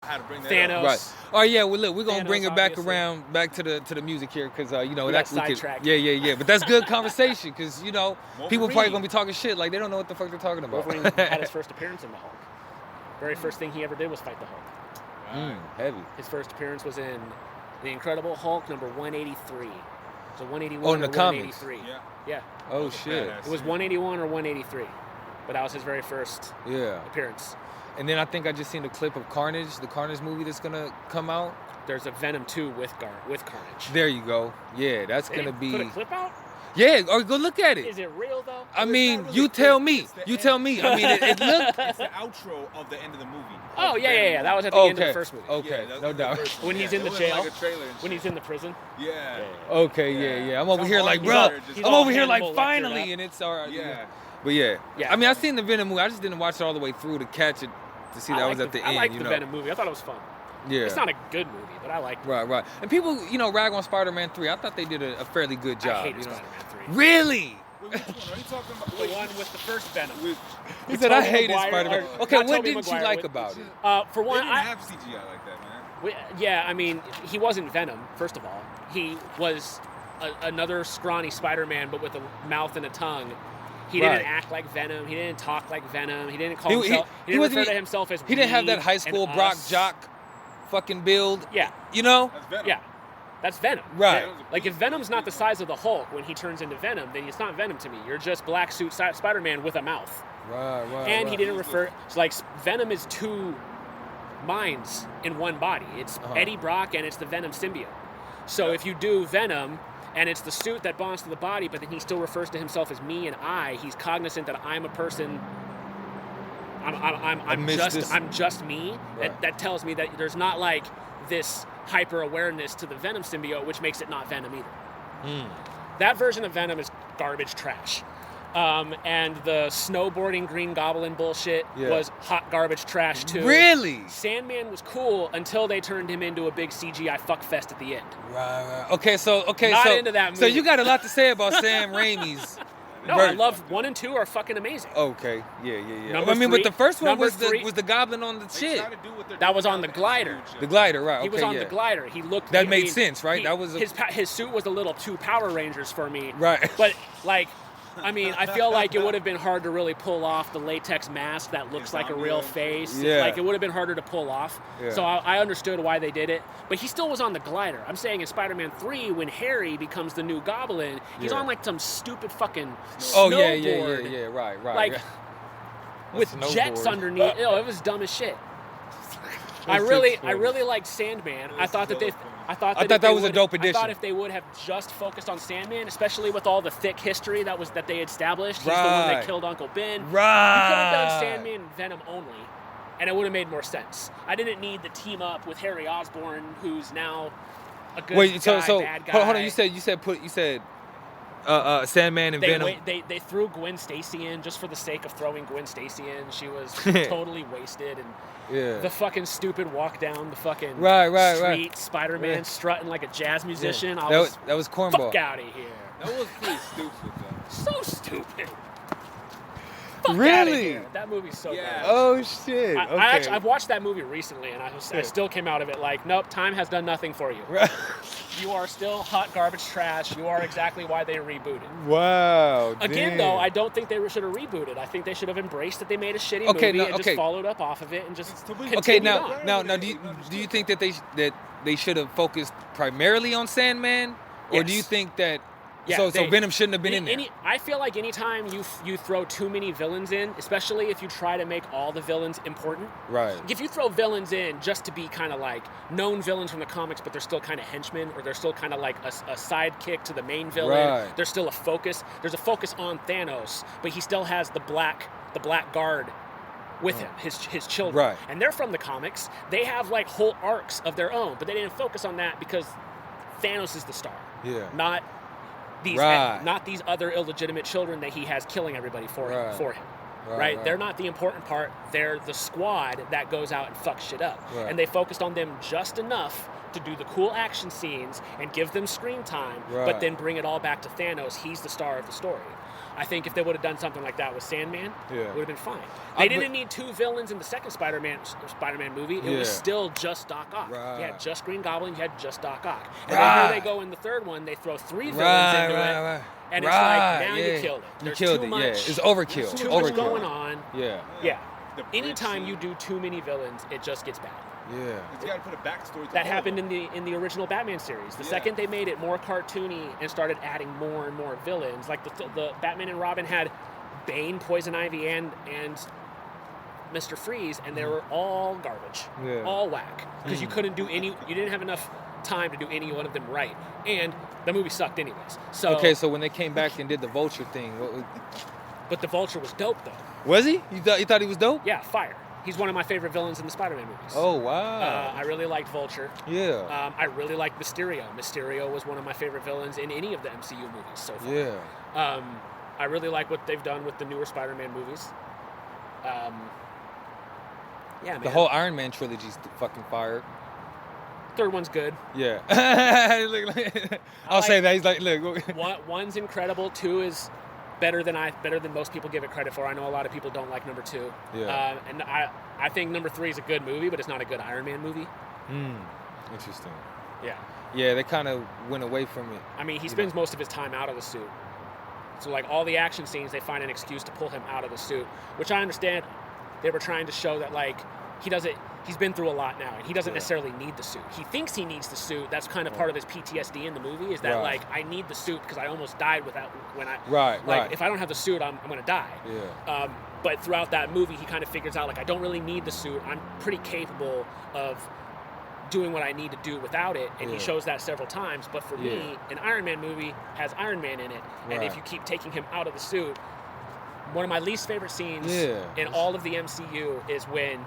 How to bring that Thanos. up. Right. Oh yeah. Well, look, we're gonna Thanos, bring it back obviously. around, back to the music here, because you know We that got we could. sidetracked. Yeah. But that's good conversation, because you know people probably Wolverine. gonna be talking shit like they don't know what the fuck they're talking about. Wolverine had his first appearance in the Hulk. Very first thing he ever did was fight the Hulk. Heavy. His first appearance was in The Incredible Hulk number 183. So 181 Oh, in the or comics. 183. Yeah. Yeah. Oh That's a shit. badass It was scene. 181 or 183. But that was his very first Yeah. appearance. And then I think I just seen the clip of Carnage, the Carnage movie that's gonna come out. There's a Venom 2 with Carnage. There you go. Yeah, that's They gonna didn't be. put a clip out? Yeah, or go look at it. Is it real though? I It's mean, not really you a clip, tell me. it's the You end. tell me. I mean, it looked. It's the outro of the end of the movie. Oh Of yeah. Venom. That was at the end of Okay. the first movie. Okay. Yeah, that No was the doubt. first one. When he's Yeah, in the it was jail. like a trailer and When shit. he's in the prison. Yeah. Okay. Yeah. I'm over here like, He's bro. all- he's I'm all over here like, Hannibal Lectered finally, up. and it's all right. Yeah. But yeah. Yeah. I mean, I seen the Venom movie. I just didn't watch it all the way through to catch it, to see that was at the I end. liked You the know. Venom movie. I thought it was fun. Yeah. It's not a good movie, but I liked it. Right. And people, rag on Spider-Man 3. I thought they did a fairly good job. I hated you know? Spider-Man 3. Really? Wait, which one? Are you talking about? The one with the first Venom. With, He said I Tobey hated Maguire, Spider-Man. or Okay, not what Tobey didn't you Maguire, like with- about it? For they one, didn't have CGI like that, man. yeah, I mean, he wasn't Venom, first of all. He was another scrawny Spider-Man, but with a mouth and a tongue. He Right. didn't act like Venom. He didn't talk like Venom. He didn't call He- himself. He didn't wasn't refer to e- himself as. He didn't have we that high and school Brock us. Jock fucking build. Yeah, You know? That's Venom. yeah, that's Venom. Right. Like if Venom's not the size of the Hulk when he turns into Venom, then it's not Venom to me. You're just black suit Spider-Man with a mouth. Right. And he didn't refer. It's like Venom is two minds in one body. It's Eddie Brock and it's the Venom symbiote. So if you do Venom and it's the suit that bonds to the body, but then he still refers to himself as me and I, he's cognizant that I'm a person. I'm just me. Right. That tells me that there's not like this hyper awareness to the Venom symbiote, which makes it not Venom either. That version of Venom is garbage trash. And the snowboarding Green Goblin bullshit was hot garbage trash too. Really? Sandman was cool until they turned him into a big CGI fuckfest at the end. Right. Okay, so Not into that So movie. you got a lot to say about Sam Raimi's. No, I love 1 and 2 are fucking amazing. Okay, yeah. Number I mean, three- but the first one number was three- the Goblin on the They shit. try to do what they're That doing was on now the with glider. MCU The shit. glider, right? He was okay, on yeah. the glider. He looked. That I made mean, sense, right? That was his suit was a little too Power Rangers for me. Right. But like, I mean, I feel like it would have been hard to really pull off the latex mask that looks like a real face. Yeah. Like it would have been harder to pull off. Yeah. So I understood why they did it. But he still was on the glider. I'm saying in Spider-Man 3, when Harry becomes the new Goblin, he's Yeah. on like some stupid fucking Oh snowboard. yeah. Right. Like yeah. with A jets snowboard. underneath. It was dumb as shit. I really liked Sandman. I thought that that was a dope I addition. thought if they would have just focused on Sandman, especially with all the thick history that they established, he's the one Right. that killed Uncle Ben. Right. You could have done Sandman and Venom only, and it would have made more sense. I didn't need the team up with Harry Osborn, who's now a good Wait, guy, so bad guy. hold on. You said Sandman and Venom. They threw Gwen Stacy in just for the sake of throwing Gwen Stacy in. She was totally wasted, and Yeah. the fucking stupid walk down the fucking Right. street, Spider-Man Yeah. strutting like a jazz musician. Yeah. I was That was fuck cornball. out of here. That was pretty stupid, though. So stupid. Fuck outta Really? here. That movie's so Yeah. bad. Oh shit. Okay. I've watched that movie recently, and I still came out of it like, nope, time has done nothing for you. You are still hot garbage trash. You are exactly why they rebooted. Wow. Again, damn. though, I don't think they should have rebooted. I think they should have embraced that they made a shitty Okay, movie no, and okay. just followed up off of it and just continued Okay, on. now, do you think that they should have focused primarily on Sandman, or do you Yes. think that Yeah, so they- Venom shouldn't have been in there? I feel like anytime you throw too many villains in, especially if you try to make all the villains important. Right. If you throw villains in just to be kind of like known villains from the comics, but they're still kind of henchmen, or they're still kind of like a sidekick to the main villain. Right. There's still a focus. There's a focus on Thanos, but he still has the black guard with him, his children. Right. And they're from the comics. They have like whole arcs of their own, but they didn't focus on that because Thanos is the star. Yeah. Not these Right. not these other illegitimate children that he has killing everybody for Right. him. Right, Right? right. They're not the important part. They're the squad that goes out and fucks shit up. Right. And they focused on them just enough to do the cool action scenes and give them screen time, Right. but then bring it all back to Thanos. He's the star of the story. I think if they would have done something like that with Sandman, Yeah. it would have been fine. They didn't need two villains in the second Spider-Man movie. It was still just Doc Ock. Right. You had just Green Goblin, you had just Doc Ock. And Right. then here they go in the third one, they throw three villains into it. And it's like, now you killed it. There's too much. It's overkill. There's too much going on. Yeah. Yeah. Anytime you do too many villains, it just gets bad. Yeah. You got to put a backstory to That all happened of them. in the original Batman series. The second they made it more cartoony and started adding more and more villains, like the Batman and Robin had Bane, Poison Ivy, and Mr. Freeze, and they were all garbage, all whack, because you couldn't do any. You didn't have enough time to do any one of them right, and the movie sucked anyways. So Okay, so when they came back and did the Vulture thing, but the Vulture was dope though. was he? You thought he was dope? Yeah, fire. He's one of my favorite villains in the Spider-Man movies. Oh wow. I really liked Vulture. Yeah. I really liked Mysterio. Mysterio was one of my favorite villains in any of the MCU movies so far. Yeah. I really like what they've done with the newer Spider-Man movies. Yeah, man. The whole Iron Man trilogy's fucking fire. Third one's good. Yeah. I'll say that. He's like, look. One's incredible. Two is better than most people give it credit for. I know a lot of people don't like number two. Yeah. And I think number three is a good movie, but it's not a good Iron Man movie. Interesting. Yeah. Yeah, they kind of went away from it. I mean, he spends most of his time out of the suit. So like all the action scenes, they find an excuse to pull him out of the suit, which I understand. They were trying to show that like he's been through a lot now, and he doesn't necessarily need the suit. He thinks he needs the suit. That's kind of part of his PTSD in the movie, is that like, I need the suit because I almost died without Right. If I don't have the suit, I'm going to die. Yeah. But throughout that movie, he kind of figures out like, I don't really need the suit. I'm pretty capable of doing what I need to do without it, and he shows that several times. But for me, an Iron Man movie has Iron Man in it, and if you keep taking him out of the suit, one of my least favorite scenes in all of the MCU is when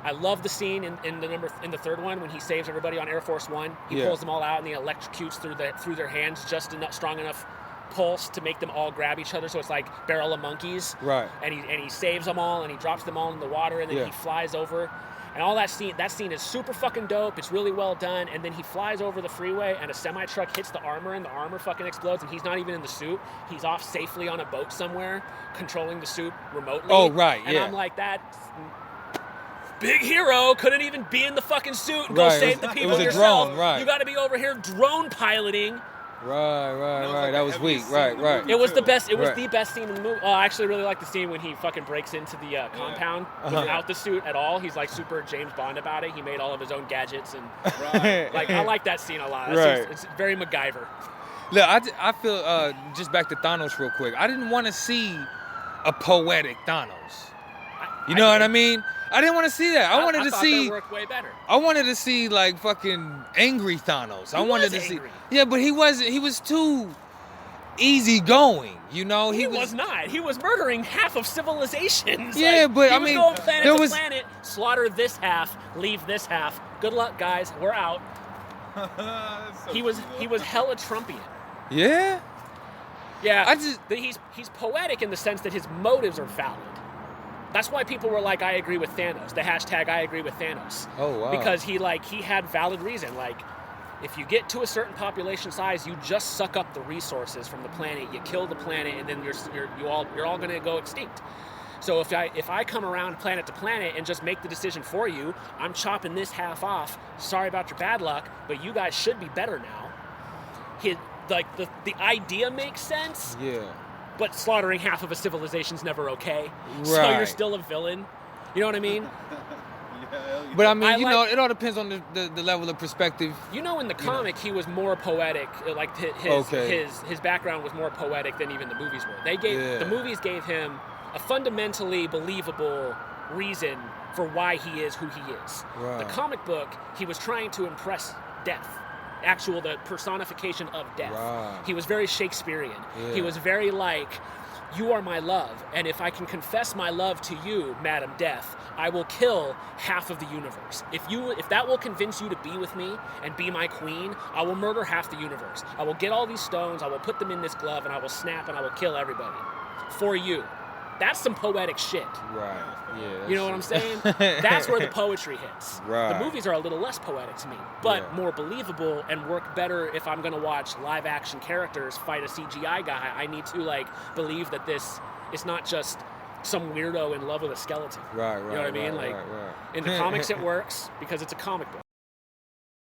I love the scene in the third one when he saves everybody on Air Force One. He pulls them all out and he electrocutes through their hands just enough strong enough pulse to make them all grab each other, so it's like Barrel of Monkeys. Right. And he saves them all and he drops them all in the water, and then he flies over. And all that scene is super fucking dope. It's really well done. And then he flies over the freeway, and a semi truck hits the armor, and the armor fucking explodes. And he's not even in the suit. He's off safely on a boat somewhere, controlling the suit remotely. Oh right, and I'm like, that big hero couldn't even be in the fucking suit and go save the people yourself. Drone, right? You got to be over here drone piloting. Right. That was weak. Right. It was the best. It was the best scene in the movie. Oh, I actually really like the scene when he fucking breaks into the compound without the suit at all. He's like super James Bond about it. He made all of his own gadgets, and like I like that scene a lot. It's very MacGyver. Look, I feel just back to Thanos real quick. I didn't want to see a poetic Thanos. You know what I mean? I didn't want to see that. I wanted to see. That worked way better. I wanted to see like fucking angry Thanos. I wanted to see. Yeah, but he wasn't. He was too easygoing. You know, he was not. He was murdering half of civilizations. Yeah, like, but I mean, he was going planet to planet, slaughter this half, leave this half. Good luck, guys. We're out. He was hella Trumpian. Yeah. Yeah. He's poetic in the sense that his motives are valid. That's why people were like, I agree with Thanos. The hashtag I agree with Thanos. Oh, wow. Because he had valid reason. Like, if you get to a certain population size, you just suck up the resources from the planet. You kill the planet, and then you're all going to go extinct. So if I come around planet to planet and just make the decision for you, I'm chopping this half off. Sorry about your bad luck, but you guys should be better now. The idea makes sense. Yeah. But slaughtering half of a civilization's never okay. Right. So you're still a villain. You know what I mean? But I mean, it all depends on the level of perspective. You know, in the comic, he was more poetic. Like his background was more poetic than even the movies were. The movies gave him a fundamentally believable reason for why he is who he is. Right. The comic book, he was trying to impress death. The personification of death. Right. He was very Shakespearean. Yeah. He was very like, you are my love, and if I can confess my love to you, Madam Death, I will kill half of the universe. If that will convince you to be with me and be my queen, I will murder half the universe. I will get all these stones, I will put them in this glove, and I will snap and I will kill everybody. For you. That's some poetic shit. Right. Yeah. You know what I'm saying? That's where the poetry hits. Right. The movies are a little less poetic to me, but Yeah. more believable and work better if I'm going to watch live action characters fight a CGI guy. I need to like believe that this is not just some weirdo in love with a skeleton. Right. You know what I mean? Right, Like right. in the comics it works because it's a comic book.